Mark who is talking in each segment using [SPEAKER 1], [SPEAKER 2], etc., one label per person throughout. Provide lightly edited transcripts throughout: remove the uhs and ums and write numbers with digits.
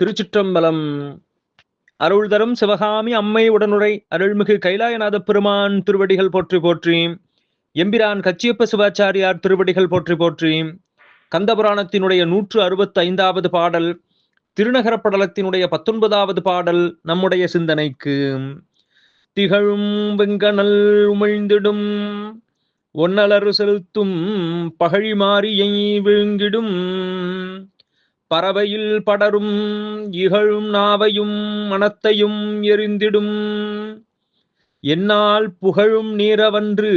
[SPEAKER 1] திருச்சிற்றம்பலம். அருள் தரும் சிவகாமி அம்மை உடனுரை அருள்மிகு கைலாயநாத பெருமான் திருவடிகள் போற்றி போற்றி. எம்பிரான் கச்சியப்ப சிவாச்சாரியார் திருவடிகள் போற்றி போற்றி. கந்தபுராணத்தினுடைய 165வது பாடல், திருநகரப்படலத்தினுடைய 19வது பாடல் நம்முடைய சிந்தனைக்கு. திகழும் வெங்கணல் உமிழ்ந்திடும் ஒன்னலறு செலுத்தும் பகழி மாறியை விழுங்கிடும் பறவையில் படரும் இகழும் நாவையும் மனத்தையும் எரிந்திடும் என்னால் புகழும் நீரவன்று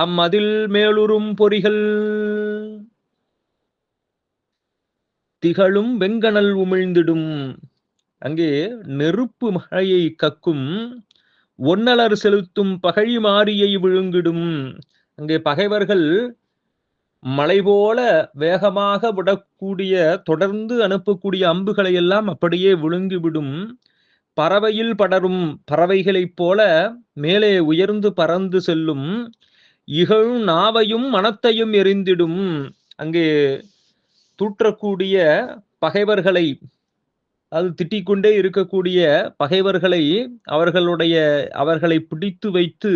[SPEAKER 1] அம்மதில் மேலுறும் பொறிகள். திகழும் வெங்கணல் உமிழ்ந்திடும், அங்கே நெருப்பு மழையை கக்கும், ஒன்னலர் செலுத்தும் பகழி மாறியை விழுங்கிடும். அங்கே பகைவர்கள் மலை போல வேகமாக விடக்கூடிய, தொடர்ந்து அனுப்பக்கூடிய அம்புகளை எல்லாம் அப்படியே விழுங்கிவிடும். பறவையில் படரும், பறவைகளைப் போல மேலே உயர்ந்து பறந்து செல்லும். இகழும் நாவையும் மனத்தையும் எரிந்திடும், அங்கே தூற்றக்கூடிய பகைவர்களை, அது திட்டிக்கொண்டே இருக்கக்கூடிய பகைவர்களை அவர்களை பிடித்து வைத்து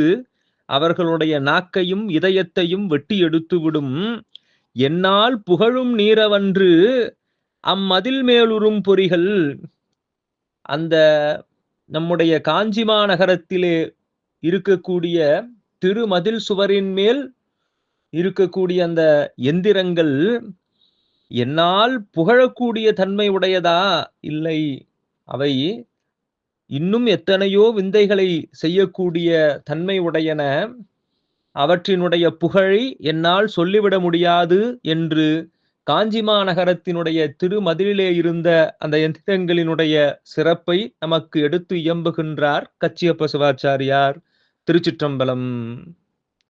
[SPEAKER 1] அவர்களுடைய நாக்கையும் இதயத்தையும் வெட்டி எடுத்துவிடும். என்னால் புகழும் நீரவன்று அம்மதில் மேலுறும் பொறிகள். அந்த நம்முடைய காஞ்சி மாநகரத்திலே இருக்கக்கூடிய திருமதில் சுவரின் மேல் இருக்கக்கூடிய அந்த எந்திரங்கள் என்னால் புகழக்கூடிய தன்மை உடையதா? இல்லை, அவை இன்னும் எத்தனையோ விந்தைகளை செய்யக்கூடிய தன்மை உடையன. அவற்றினுடைய புகழை என்னால் சொல்லிவிட முடியாது என்று காஞ்சி மாநகரத்தினுடைய திருமதிலே இருந்த அந்த எந்திரங்களினுடைய சிறப்பை நமக்கு எடுத்து இயம்புகின்றார் கச்சியப்ப சிவாச்சாரியார். திருச்சிற்றம்பலம்.